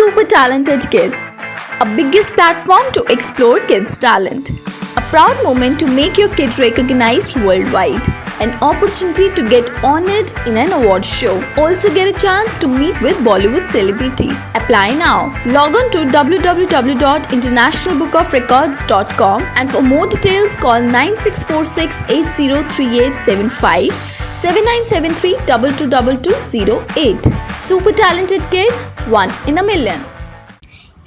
Super Talented Kid, a biggest platform to explore kids' talent. A proud moment to make your kid recognized worldwide. An opportunity to get honored in an award show. Also get a chance to meet with Bollywood celebrity. Apply now. Log on to www.internationalbookofrecords.com and for more details call 9646 803875 7973 222208. Super Talented Kid, one in a million.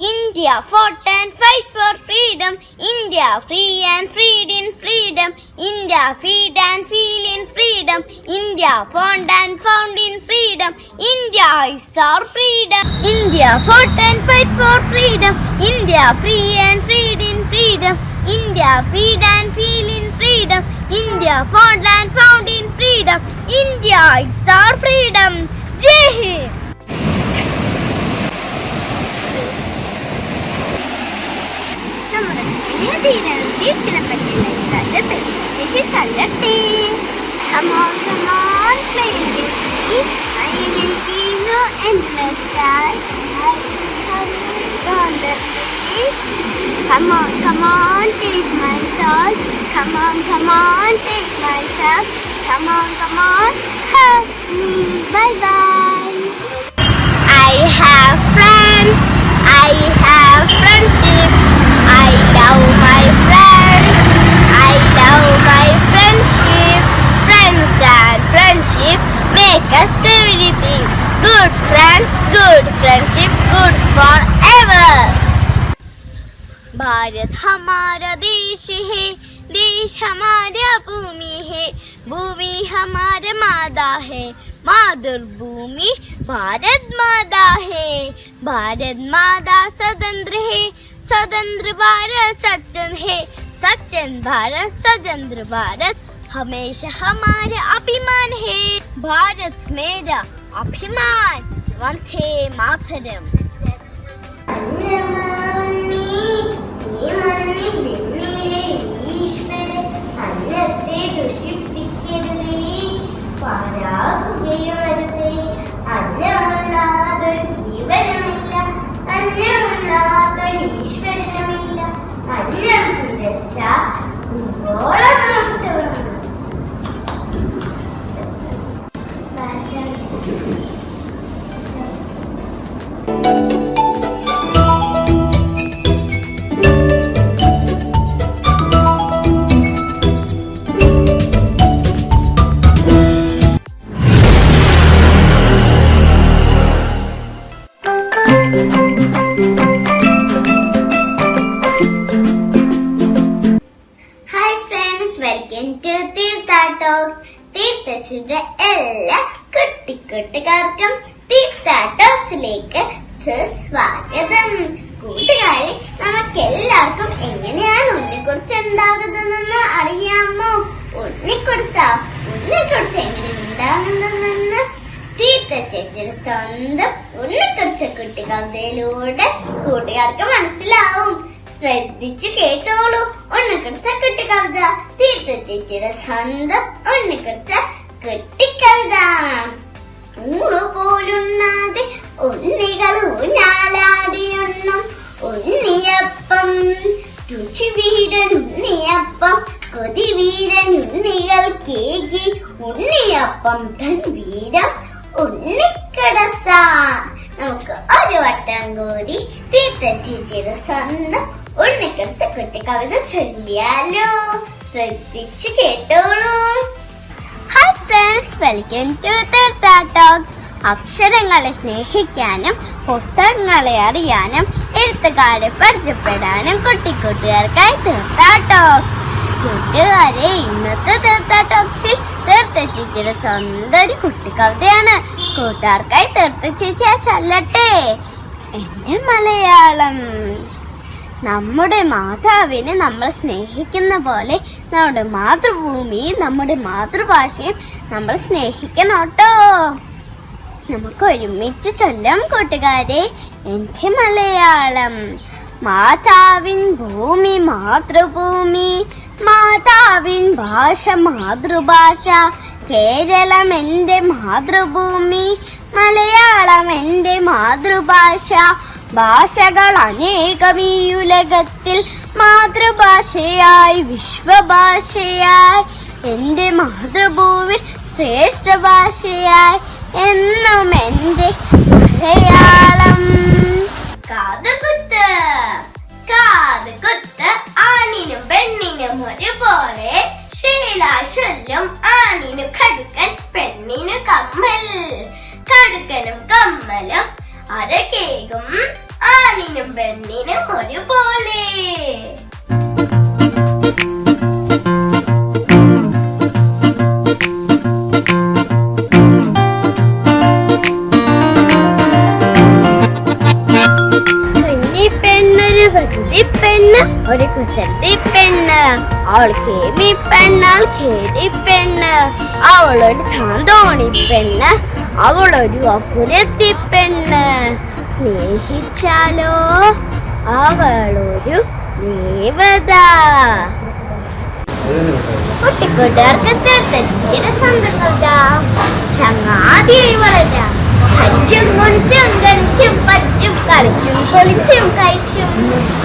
India fought and fight for freedom. India free and freed in freedom. India feed and feel in freedom. India found and found in freedom. India is our freedom. India fought and fight for freedom. India free and freed in freedom. India feed and feel in freedom. India found and found in freedom. India is our freedom. Jai Hind. Come on, play with me. I will give you endless time. I will come on the place. Come on, taste my soul. Come on, take myself. Come on, hug me, bye-bye. I have friends. I have friendship. I love my friends. I love my friendship. Friends and friendship make us everything. Good friends, good friendship, good forever. Bharat हमारा देश है, देश हमारा भूमि है, भूमि हमारा माता है, मातृभूमि भारत माता है, भारत माता स्वतंत्र है, स्वतंत्र भारत सच्चन है, सच्चन भारत स्वतंत्र भारत हमेशा हमारा अभिमान है, भारत मेरा अभिमान, वंदे मातरम. തീർത്ഥത്തിന്റെ എല്ലാ കുട്ടിക്കാർക്കും തീർത്ഥ ടോക്സിലേക്ക് സുസ്വാഗതം. കൂട്ടുകാരെ, നമുക്കെല്ലാവർക്കും എങ്ങനെയാണ് ഉണ്ണിക്കുറിച്ച് ഉണ്ടാകുന്നതെന്ന് അറിയാമോ? ഉണ്ണിക്കുറിച്ച് എങ്ങനെ ഉണ്ടാകുന്നതെന്ന് തീർത്ഥ ചേച്ചിയുടെ സ്വന്തം ഉണ്ണിക്കുറിച്ച് കുട്ടിക്കഥയിലൂടെ കൂട്ടുകാർക്ക് മനസ്സിലാവും. ശ്രദ്ധിച്ചു കേട്ടോളൂ. ഉണ്ണിക്കുറിച്ച കുട്ടിക്കവിത, തീർത്ഥ ചേച്ചിയുടെ സ്വന്തം ഉണ്ണിക്കുറിച്ച കുട്ടിക്കവിത. പോലുണ്ണാതെ ഉണ്ണികൾ ഊഞ്ഞാലാടിയൊന്നും ഉണ്ണിയപ്പം, രുചി വീരൻ ഉണ്ണിയപ്പം, കൊതി വീരൻ ഉണ്ണികൾ കേകി, ഉണ്ണിയപ്പം തൻ വീരം ഉണ്ണിക്കടസ. നമുക്ക് ഒരു വട്ടം കൂടി തീർത്ഥ ചേച്ചിയുടെ സ്വന്തം ഉണ്ണിക്കടസ കുട്ടിക്കവിത ചൊല്ലിയാലോ? ശ്രദ്ധിച്ചു കേട്ടോളൂ. Hi friends, welcome to Theertha talks. അക്ഷരങ്ങളെ സ്നേഹിക്കാനും പുസ്തകങ്ങളെ അറിയാനും എഴുത്തുകാരെ പരിചയപ്പെടാനും കുട്ടിക്കാർക്കായി തീർത്ഥ ടോക്സ്. കൂട്ടുകാരെ, ഇന്നത്തെ തീർത്ഥ ടോക്സിൽ തീർത്ഥ ചേച്ചിയുടെ സ്വന്തം ഒരു കുട്ടിക്കവിതയാണ്. കൂട്ടുകാർക്കായി തീർത്ഥ ചേച്ചി ചൊല്ലട്ടെ. എന്റെ മലയാളം. നമ്മുടെ മാതാവിനെ നമ്മൾ സ്നേഹിക്കുന്ന പോലെ നമ്മുടെ മാതൃഭൂമിയും നമ്മുടെ മാതൃഭാഷയും നമ്മൾ സ്നേഹിക്കണം കേട്ടോ. നമുക്ക് ഒരുമിച്ച് ചൊല്ലാം കൂട്ടുകാരെ. എന്റെ മലയാളം. മാതാവിൻ ഭൂമി മാതൃഭൂമി, മാതാവിൻ ഭാഷ മാതൃഭാഷ, കേരളം എൻ്റെ മാതൃഭൂമി, മലയാളം എൻ്റെ മാതൃഭാഷ, ഭാഷകൾ അനേകം ഈ ഉലകത്തിൽ, മാതൃഭാഷയായി വിശ്വഭാഷയായി എൻ്റെ മാതൃഭൂവിൽ ശ്രേഷ്ഠ ഭാഷയായി എന്നും എൻ്റെ മലയാളം. കാതുകുത്ത് കാതുകുത്ത് ആണിനും പെണ്ണിനും ഒരുപോലെ, ശീലാശല്യം ആണിനു കടുക്കൻ പെണ്ണിനു കമ്മൽ. കടുക്കനും കമ്മലും അരകേകും ആണിനും പെണ്ണിനും ഒരുപോലെ. പെണ്ണ് ഒരു കുസൃതി പെണ്ണ്, അവൾ കേമി പെണ്ണാൾ ഖേദി പെണ്ണ്. അവളൊരു താന്തോണി പെണ്ണ്, അവളൊരു അപുരത്തി പെണ്ണ്. സ്നേഹിച്ചാലോ അവളൊരു ദേവത. കുട്ടിക്കൂട്ടുകാർക്ക് ചങ്ങാതിയായി വളരാ. ും കുളിച്ചും കളിച്ചും പറ്റും, കളിച്ചും പൊളിച്ചും കഴിച്ചും,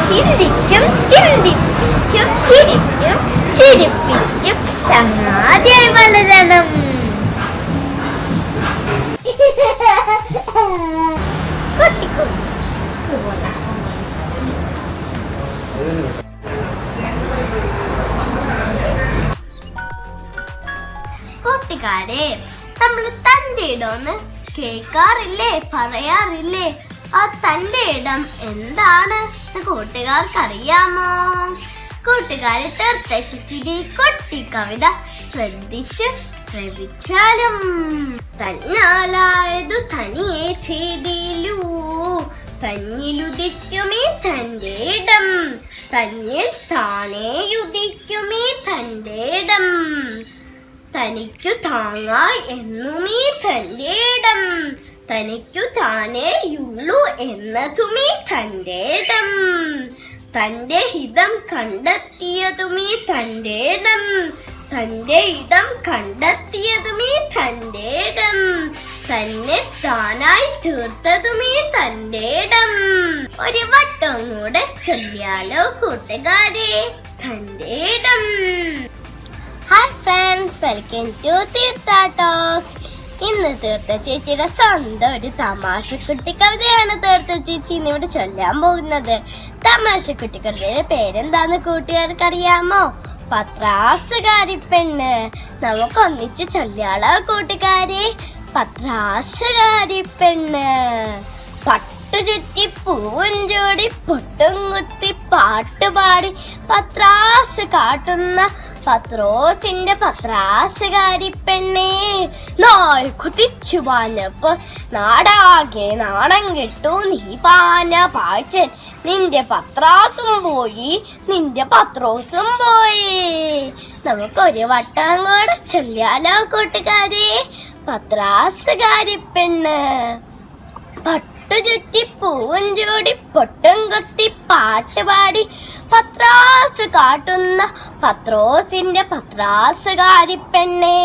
ചിന്തിച്ചും ചിന്തിപ്പിച്ചും ചിരിച്ചും ചിരിപ്പിച്ചും ചങ്ങാതിയായി വളരണം. കൂട്ടുകാരെ, നമ്മൾ തന്റെ ഇടമെന്ന് കേൾക്കാറില്ലേ, പറയാറില്ലേ? ആ തന്റെ ഇടം എന്താണ് കൂട്ടുകാർക്കറിയാമോ? കൂട്ടുകാരെ, തീർച്ചയായിട്ടും കുട്ടി കവിത ശ്രദ്ധിച്ച് ശ്രവിച്ചാലും. തന്നാലായതു തനിയെ ചെയ്തിലൂ, തന്നിലുദിക്കുമേ തന്റെ ഇടം, തന്നിൽ താനേ യുദിക്കുമേ തന്റെ ഇടം. തനിക്കു താങ്ങായി എന്നുമീ തന്റെ ഇടം, തനിക്കു താനേയുള്ളൂ എന്നതുമീ തന്റെ ഇടം. തന്റെ ഹിതം കണ്ടെത്തിയതുമീ തന്റെ ഇടം, തന്റെ ഇടം കണ്ടെത്തിയതുമീ തന്റെ ഇടം. തന്നെ താനായി തീർത്തതുമീ തന്റെ ഇടം. ഒരു വട്ടം കൂടെ ചൊല്ലിയാലോ കൂട്ടുകാരെ? തന്റെ ഇടം. Hi friends, welcome to Theertha talks. ഇന്ന് തീർത്ഥ ചേച്ചിയുടെ സ്വന്തം ഒരു തമാശക്കുട്ടി കവിതയാണ് തീർത്ഥ ചേച്ചി ഇന്നിവിടെ ചൊല്ലാൻ പോകുന്നത്. തമാശക്കുട്ടി കവിതയുടെ പേരെന്താന്ന് കൂട്ടുകാർക്ക് അറിയാമോ? പത്രാസുകാരി പെണ്ണ്. നമുക്ക് ഒന്നിച്ച് ചൊല്ലിയാളോ കൂട്ടുകാരെ? പത്രാസുകാരി പെണ്ണ്. പട്ടു ചുറ്റി പൂവും ചൂടി പൊട്ടും കുത്തി പാട്ടുപാടി പത്രാസ് കാട്ടുന്ന പത്രോസിന്റെ പത്രാസുകാരി പെണ്ണേ. നായ് കുതിച്ചു പാഞ്ഞപ്പോ നാടാകെ നാണം കെട്ടു നീ പാഞ്ഞ പാച്ചൻ. നിന്റെ പത്രാസും പോയി, നിന്റെ പത്രോസും പോയി. നമുക്കൊരു വട്ടം കൂടെ ചൊല്ലിയാലോ കൂട്ടുകാരെ? പത്രാസുകാരി പെണ്ണ്. ചുറ്റി പൂവും ചൂടി പൊട്ടും കുത്തി പാട്ടുപാടി പത്രാസ് കാട്ടുന്ന പത്രോസിന്റെ പത്രാസുകാരി പെണ്ണേ.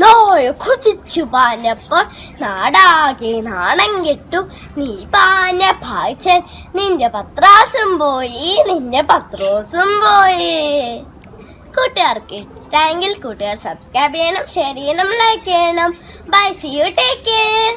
നോയ കുതിച്ചു പാഞ്ഞപ്പോൾ നാടാകെ നാണം കെട്ടു നീ പാഞ്ഞ പായ്ച്ചൻ. നിന്റെ പത്രാസും പോയി, നിന്റെ പത്രോസും പോയി. കൂട്ടുകാർക്ക് ഇഷ്ടമെങ്കിൽ കൂട്ടുകാർ സബ്സ്ക്രൈബ് ചെയ്യണം, ഷെയർ ചെയ്യണം, ലൈക്ക് ചെയ്യണം. Bye, see you, take care.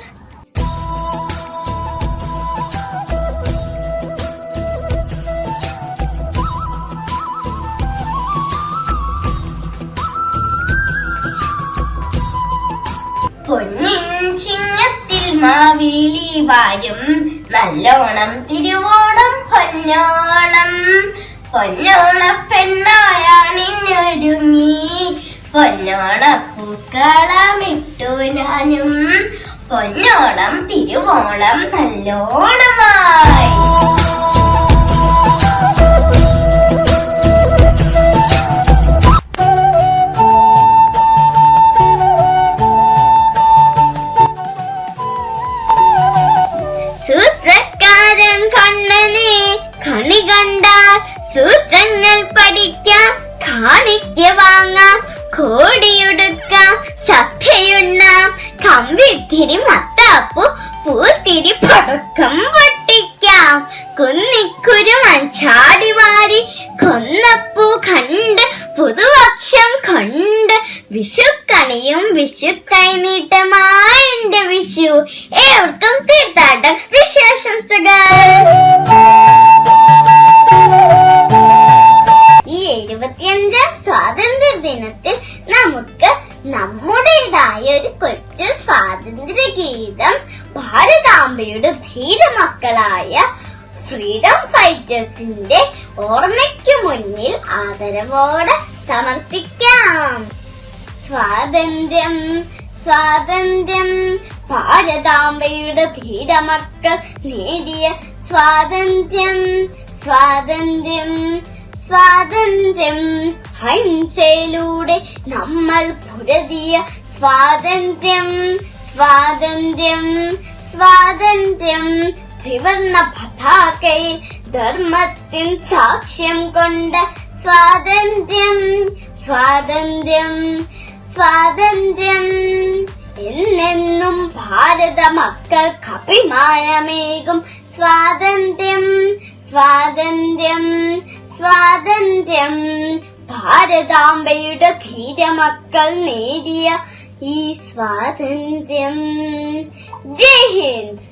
പൊന്നിൻ ചിങ്ങത്തിൽ മാവേലി വാരും, നല്ലോണം തിരുവോണം പൊന്നോണം. പൊന്നോണ പെണ്ണായാണിഞ്ഞൊരുങ്ങി, പൊന്നോണ പൂക്കളമിട്ടു ഞാനും. പൊന്നോണം തിരുവോണം നല്ലോണമായി. സൂത്രക്കാരൻ കണ്ണനെ കണി കണ്ടാൽ സൂത്രങ്ങൾ പഠിക്കാം, കാണിക്ക വാങ്ങാം, കോടിയൊടുക്കാം, സദ്യയുണ്ണാം, കമ്പിത്തിരി മത്താപ്പു പൂത്തിരി പടക്കം പൊട്ടിക്കാം. ചാടിവാരി കൊന്നപ്പൂ കണ്ട് പുതുവക്ഷം കൊണ്ട് വിഷുക്കണിയും വിഷു കൈനീട്ടമായി എന്റെ വിഷു. ഏവർക്കും തീർത്ഥാടക സ്പെഷ്യൽ ആശംസകൾ. ഈ 75ാം സ്വാതന്ത്ര്യ ദിനത്തിൽ നമുക്ക് നമ്മുടേതായ ഒരു കൊച്ചു സ്വാതന്ത്ര്യ ഗീതം ഭാരതാംബയുടെ ധീരമക്കളായ ഫ്രീഡം ഫൈറ്റേഴ്സിന്റെ ഓർമ്മയ്ക്കു മുന്നിൽ ആദരവോടെ സമർപ്പിക്കാം. സ്വാതന്ത്ര്യം സ്വാതന്ത്ര്യം ഭാരതാംബയുടെ ധീരമക്കൾ നേടിയ സ്വാതന്ത്ര്യം. സ്വാതന്ത്ര്യം സ്വാതന്ത്ര്യം അഹിംസയിലൂടെ നമ്മൾ പൊരുതിയ സ്വാതന്ത്ര്യം. സ്വാതന്ത്ര്യം സ്വാതന്ത്ര്യം ത്രിവർണ്ണ പതാകയിൽ ധർമ്മത്തിൻ സാക്ഷ്യം കൊണ്ട സ്വാതന്ത്ര്യം. സ്വാതന്ത്ര്യം സ്വാതന്ത്ര്യം എന്നെന്നും ഭാരത മക്കൾക്ക് അഭിമാനമേകും സ്വാതന്ത്ര്യം. സ്വാതന്ത്ര്യം സ്വാതന്ത്ര്യം ഭാരതാംബയുടെ ധീരമക്കൾ നേടിയ ഈ സ്വാതന്ത്ര്യം. ജയ് ഹിന്ദ്.